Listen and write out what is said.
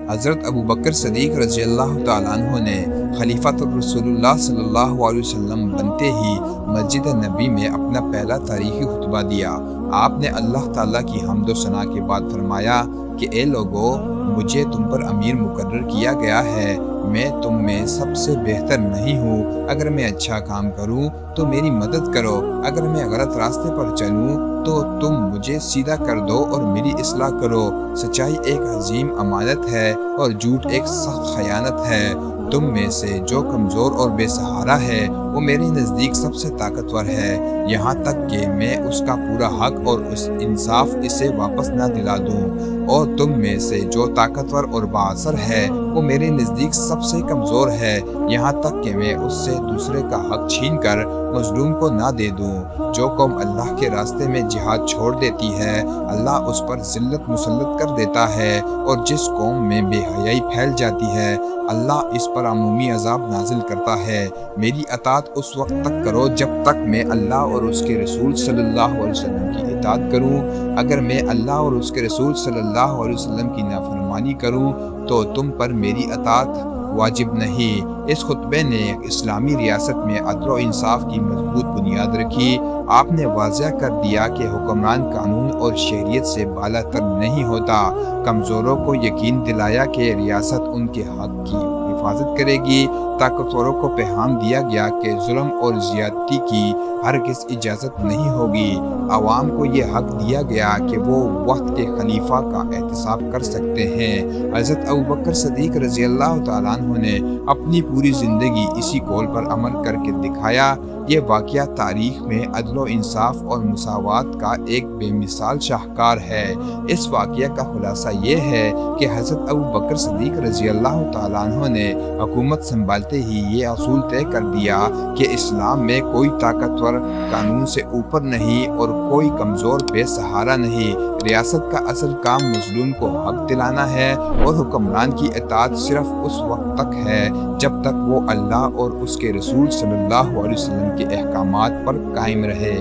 حضرت ابو بکر صدیق رضی اللہ تعالیٰ عنہ نے خلیفۃ الرسول اللہ صلی اللہ علیہ وسلم بنتے ہی مسجد نبی میں اپنا پہلا تاریخی خطبہ دیا۔ آپ نے اللہ تعالیٰ کی حمد و ثنا کے بعد فرمایا کہ اے لوگو، مجھے تم پر امیر مقرر کیا گیا ہے۔ میں تم میں سب سے بہتر نہیں ہوں۔ اگر میں اچھا کام کروں تو میری مدد کرو، اگر میں غلط راستے پر چلوں تو تم مجھے سیدھا کر دو اور میری اصلاح کرو۔ سچائی ایک عظیم امانت ہے اور جھوٹ ایک سخت خیانت ہے۔ تم میں سے جو کمزور اور بے سہارا ہے وہ میرے نزدیک سب سے طاقتور ہے، یہاں تک کہ میں اس کا پورا حق اور اس انصاف اسے واپس نہ دلا دوں، اور تم میں سے جو طاقتور اور بااثر ہے وہ میرے نزدیک سب سے کمزور ہے، یہاں تک کہ میں اس سے دوسرے کا حق چھین کر مظلوم کو نہ دے دوں۔ جو قوم اللہ کے راستے میں جہاد چھوڑ دیتی ہے، اللہ اس پر ذلت مسلط کر دیتا ہے، اور جس قوم میں بے حیائی پھیل جاتی ہے، اللہ اس پر عمومی عذاب نازل کرتا ہے۔ میری اطاعت اس وقت تک کرو جب تک میں اللہ اور اس کے رسول صلی اللہ علیہ وسلم کی اطاعت کروں۔ اگر میں اللہ اور اس کے رسول صلی اللہ علیہ وسلم کی نافرمانی کروں تو تم پر میری اطاعت واجب نہیں۔ اس خطبے نے اسلامی ریاست میں عدل و انصاف کی مضبوط بنیاد رکھی۔ آپ نے واضح کر دیا کہ حکمران قانون اور شریعت سے بالا تر نہیں ہوتا۔ کمزوروں کو یقین دلایا کہ ریاست ان کے حق کی حفاظت کرے گی۔ طاقتوروں کو پیغام دیا گیا کہ ظلم اور زیادتی کی ہرگز اجازت نہیں ہوگی۔ عوام کو یہ حق دیا گیا کہ وہ وقت کے خلیفہ کا احتساب کر سکتے ہیں۔ حضرت ابوبکر صدیق رضی اللہ تعالیٰ عنہ نے اپنی پوری زندگی اسی قول پر عمل کر کے دکھایا۔ یہ واقعہ تاریخ میں عدل و انصاف اور مساوات کا ایک بے مثال شاہکار ہے۔ اس واقعہ کا خلاصہ یہ ہے کہ حضرت ابوبکر صدیق رضی اللہ تعالیٰ عنہ نے حکومت سنبھالتے ہی یہ اصول طے کر دیا کہ اسلام میں کوئی طاقتور قانون سے اوپر نہیں اور کوئی کمزور بے سہارا نہیں۔ ریاست کا اصل کام مظلوم کو حق دلانا ہے، اور حکمران کی اطاعت صرف اس وقت تک ہے جب تک وہ اللہ اور اس کے رسول صلی اللہ علیہ وسلم کے احکامات پر قائم رہے۔